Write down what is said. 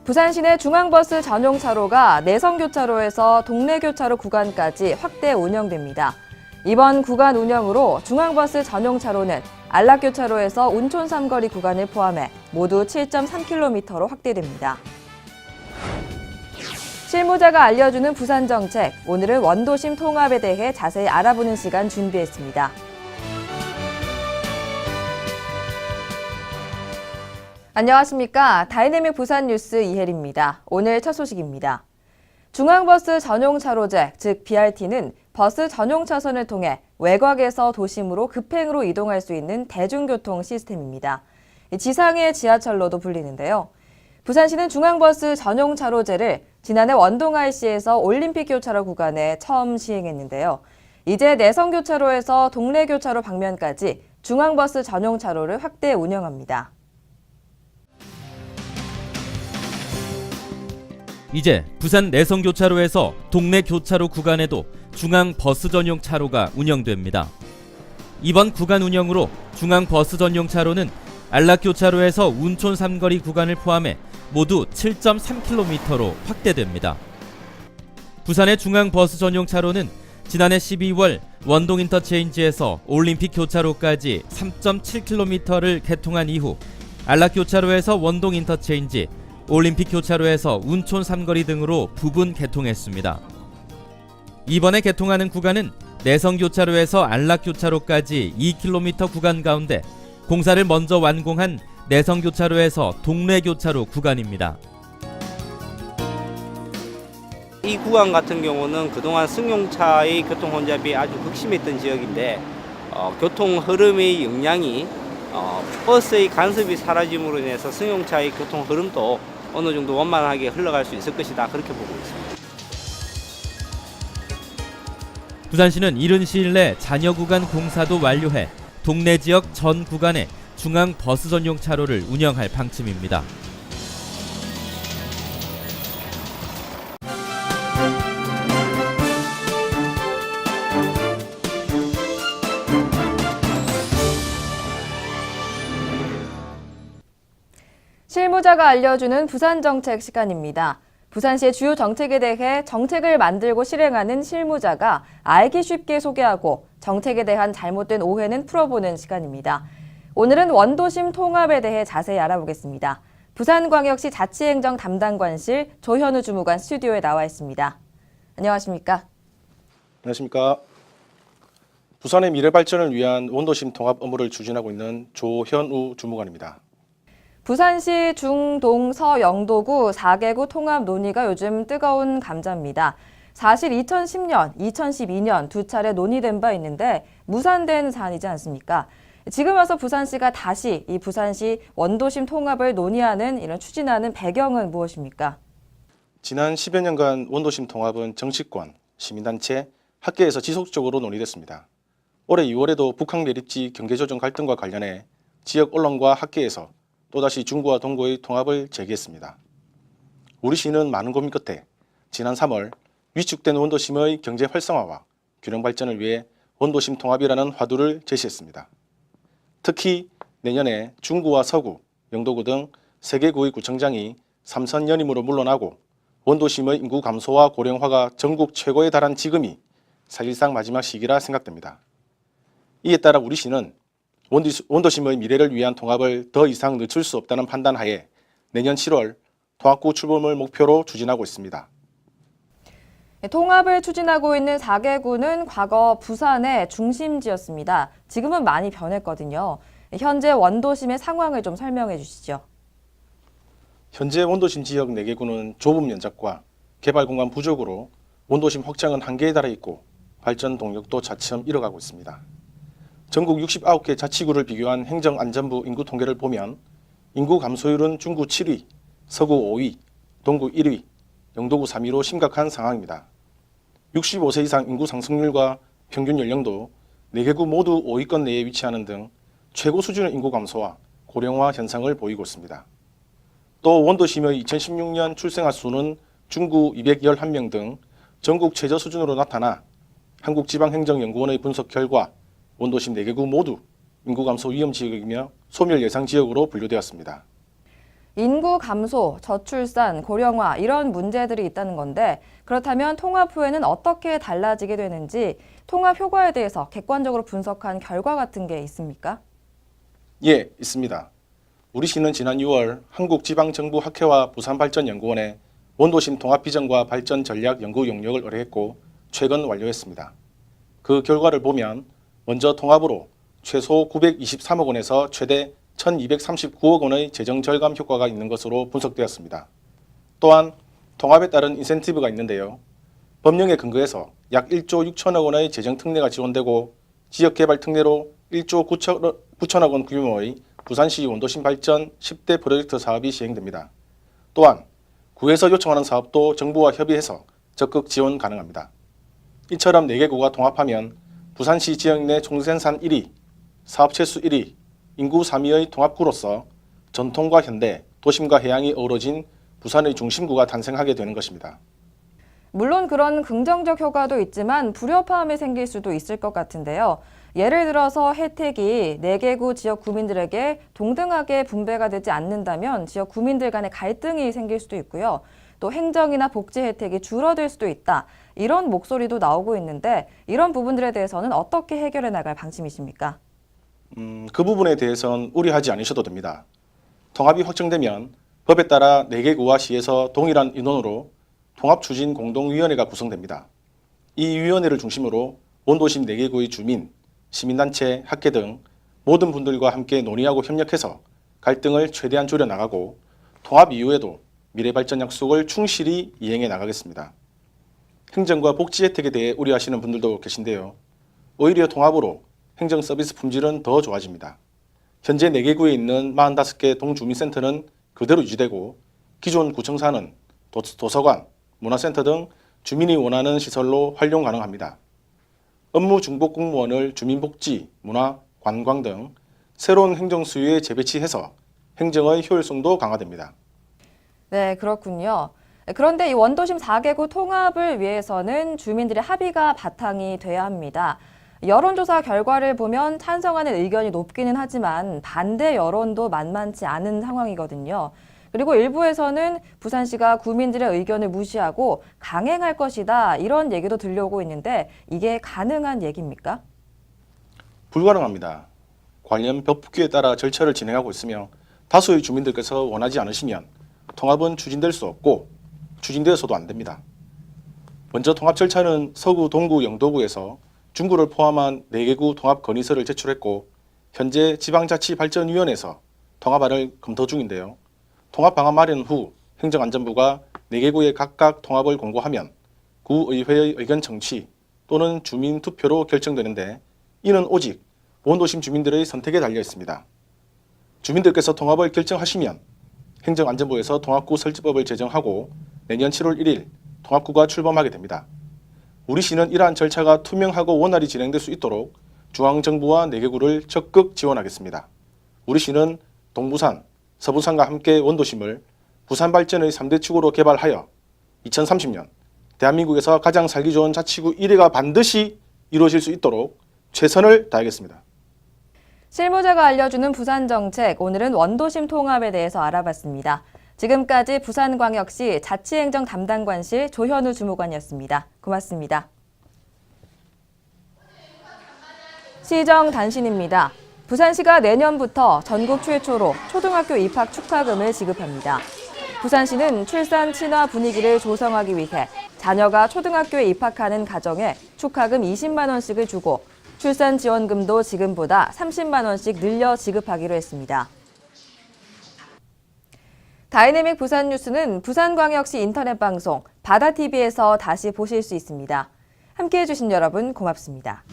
부산 시내 중앙버스 전용 차로가 내성교차로에서 동래교차로 구간까지 확대 운영됩니다. 이번 구간 운영으로 중앙버스 전용 차로는 안락교차로에서 운촌 삼거리 구간을 포함해 모두 7.3km로 확대됩니다. 실무자가 알려주는 부산 정책, 오늘은 원도심 통합에 대해 자세히 알아보는 시간 준비했습니다. 안녕하십니까. 다이내믹 부산 뉴스 이혜리입니다. 오늘 첫 소식입니다. 중앙버스 전용 차로제, 즉 BRT는 버스 전용 차선을 통해 외곽에서 도심으로 급행으로 이동할 수 있는 대중교통 시스템입니다. 지상의 지하철로도 불리는데요. 부산시는 중앙버스 전용 차로제를 지난해 원동 IC에서 올림픽 교차로 구간에 처음 시행했는데요. 이제 내성교차로에서 동래교차로 방면까지 중앙버스 전용 차로를 확대 운영합니다. 이제 부산 내성교차로에서 동래교차로 구간에도 중앙버스 전용 차로가 운영됩니다. 이번 구간 운영으로 중앙버스 전용 차로는 안락교차로에서 운촌 삼거리 구간을 포함해 모두 7.3km로 확대됩니다. 부산의 중앙버스 전용 차로는 지난해 12월 원동 인터체인지에서 올림픽 교차로까지 3.7km를 개통한 이후 안락교차로에서 원동 인터체인지, 올림픽 교차로에서 운촌 삼거리 등으로 부분 개통했습니다. 이번에 개통하는 구간은 내성교차로에서 안락교차로까지 2km 구간 가운데 공사를 먼저 완공한 내성교차로에서 동래교차로 구간입니다. 이 구간 같은 경우는 그동안 승용차의 교통 혼잡이 아주 극심했던 지역인데 교통 흐름의 영향이 버스의 간섭이 사라짐으로 인해서 승용차의 교통 흐름도 어느 정도 원만하게 흘러갈 수 있을 것이다, 그렇게 보고 있습니다. 부산시는 이른 시일 내 잔여 구간 공사도 완료해 동래 지역 전 구간에 중앙 버스 전용 차로를 운영할 방침입니다. 실무자가 알려주는 부산 정책 시간입니다. 부산시의 주요 정책에 대해 정책을 만들고 실행하는 실무자가 알기 쉽게 소개하고 정책에 대한 잘못된 오해는 풀어보는 시간입니다. 오늘은 원도심 통합에 대해 자세히 알아보겠습니다. 부산광역시 자치행정 담당관실 조현우 주무관 스튜디오에 나와 있습니다. 안녕하십니까? 안녕하십니까? 부산의 미래 발전을 위한 원도심 통합 업무를 추진하고 있는 조현우 주무관입니다. 부산시 중, 동, 서, 영도구 4개구 통합 논의가 요즘 뜨거운 감자입니다. 사실 2010년, 2012년 두 차례 논의된 바 있는데 무산된 사안이지 않습니까? 지금 와서 부산시가 다시 이 부산시 원도심 통합을 논의하는 이런 추진하는 배경은 무엇입니까? 지난 10여 년간 원도심 통합은 정치권, 시민단체, 학계에서 지속적으로 논의됐습니다. 올해 2월에도 북한 매립지 경계조정 갈등과 관련해 지역 언론과 학계에서 또다시 중구와 동구의 통합을 제기했습니다. 우리 시는 많은 고민 끝에 지난 3월 위축된 원도심의 경제 활성화와 균형 발전을 위해 원도심 통합이라는 화두를 제시했습니다. 특히 내년에 중구와 서구, 영도구 등 3개구의 구청장이 3선 연임으로 물러나고 원도심의 인구 감소와 고령화가 전국 최고에 달한 지금이 사실상 마지막 시기라 생각됩니다. 이에 따라 우리 시는 원도심의 미래를 위한 통합을 더 이상 늦출 수 없다는 판단하에 내년 7월 통합구 출범을 목표로 추진하고 있습니다. 통합을 추진하고 있는 4개구는 과거 부산의 중심지였습니다. 지금은 많이 변했거든요. 현재 원도심의 상황을 좀 설명해 주시죠. 현재 원도심 지역 4개구는 좁은 면적과 개발 공간 부족으로 원도심 확장은 한계에 달해 있고 발전 동력도 차츰 잃어가고 있습니다. 전국 69개 자치구를 비교한 행정안전부 인구 통계를 보면 인구 감소율은 중구 7위, 서구 5위, 동구 1위, 영도구 3위로 심각한 상황입니다. 65세 이상 인구 상승률과 평균 연령도 4개구 모두 5위권 내에 위치하는 등 최고 수준의 인구 감소와 고령화 현상을 보이고 있습니다. 또 원도심의 2016년 출생아 수는 중구 211명 등 전국 최저 수준으로 나타나 한국지방행정연구원의 분석 결과 원도심 4개구 모두 인구 감소 위험 지역이며 소멸 예상 지역으로 분류되었습니다. 인구 감소, 저출산, 고령화 이런 문제들이 있다는 건데 그렇다면 통합 후에는 어떻게 달라지게 되는지 통합 효과에 대해서 객관적으로 분석한 결과 같은 게 있습니까? 예, 있습니다. 우리 시는 지난 6월 한국지방정부학회와 부산발전연구원에 원도심 통합 비전과 발전 전략 연구 용역을 의뢰했고 최근 완료했습니다. 그 결과를 보면 먼저 통합으로 최소 923억 원에서 최대 1239억 원의 재정 절감 효과가 있는 것으로 분석되었습니다. 또한 통합에 따른 인센티브가 있는데요. 법령에 근거해서 약 1조 6천억 원의 재정 특례가 지원되고 지역개발 특례로 1조 9천억 원 규모의 부산시 원도심 발전 10대 프로젝트 사업이 시행됩니다. 또한 구에서 요청하는 사업도 정부와 협의해서 적극 지원 가능합니다. 이처럼 4개 구가 통합하면 부산시 지역 내 총생산 1위, 사업 채수 1위, 인구 3위의 통합구로서 전통과 현대, 도심과 해양이 어우러진 부산의 중심구가 탄생하게 되는 것입니다. 물론 그런 긍정적 효과도 있지만 불협화음이 생길 수도 있을 것 같은데요. 예를 들어서 혜택이 4개 구 지역 구민들에게 동등하게 분배가 되지 않는다면 지역 구민들 간의 갈등이 생길 수도 있고요. 또 행정이나 복지 혜택이 줄어들 수도 있다. 이런 목소리도 나오고 있는데 이런 부분들에 대해서는 어떻게 해결해 나갈 방침이십니까? 그 부분에 대해서는 우려하지 않으셔도 됩니다. 통합이 확정되면 법에 따라 4개 구와 시에서 동일한 인원으로 통합추진공동위원회가 구성됩니다. 이 위원회를 중심으로 원도심 4개 구의 주민, 시민단체, 학계 등 모든 분들과 함께 논의하고 협력해서 갈등을 최대한 줄여나가고 통합 이후에도 미래발전 약속을 충실히 이행해 나가겠습니다. 행정과 복지 혜택에 대해 우려하시는 분들도 계신데요. 오히려 통합으로 행정 서비스 품질은 더 좋아집니다. 현재 4개 구에 있는 45개 동주민센터는 그대로 유지되고 기존 구청사는 도서관, 문화센터 등 주민이 원하는 시설로 활용 가능합니다. 업무 중복 공무원을 주민복지, 문화, 관광 등 새로운 행정 수요에 재배치해서 행정의 효율성도 강화됩니다. 네, 그렇군요. 그런데 이 원도심 4개 구 통합을 위해서는 주민들의 합의가 바탕이 돼야 합니다. 여론조사 결과를 보면 찬성하는 의견이 높기는 하지만 반대 여론도 만만치 않은 상황이거든요. 그리고 일부에서는 부산시가 구민들의 의견을 무시하고 강행할 것이다 이런 얘기도 들려오고 있는데 이게 가능한 얘기입니까? 불가능합니다. 관련 법규에 따라 절차를 진행하고 있으며 다수의 주민들께서 원하지 않으시면 통합은 추진될 수 없고 추진되어서도 안 됩니다. 먼저 통합 절차는 서구, 동구, 영도구에서 중구를 포함한 4개 구 통합 건의서를 제출했고 현재 지방자치발전위원회에서 통합안을 검토 중인데요. 통합 방안 마련 후 행정안전부가 4개 구에 각각 통합을 공고하면 구의회의 의견 청취 또는 주민 투표로 결정되는데 이는 오직 원도심 주민들의 선택에 달려 있습니다. 주민들께서 통합을 결정하시면 행정안전부에서 통합구 설치법을 제정하고 내년 7월 1일 통합구가 출범하게 됩니다. 우리 시는 이러한 절차가 투명하고 원활히 진행될 수 있도록 중앙정부와 4개 구를 적극 지원하겠습니다. 우리 시는 동부산, 서부산과 함께 원도심을 부산 발전의 3대 축으로 개발하여 2030년 대한민국에서 가장 살기 좋은 자치구 1위가 반드시 이루어질 수 있도록 최선을 다하겠습니다. 실무자가 알려주는 부산 정책, 오늘은 원도심 통합에 대해서 알아봤습니다. 지금까지 부산광역시 자치행정 담당관실 조현우 주무관이었습니다. 고맙습니다. 시정 단신입니다. 부산시가 내년부터 전국 최초로 초등학교 입학 축하금을 지급합니다. 부산시는 출산 친화 분위기를 조성하기 위해 자녀가 초등학교에 입학하는 가정에 축하금 20만 원씩을 주고 출산 지원금도 지금보다 30만 원씩 늘려 지급하기로 했습니다. 다이내믹 부산 뉴스는 부산광역시 인터넷 방송 바다TV에서 다시 보실 수 있습니다. 함께해 주신 여러분 고맙습니다.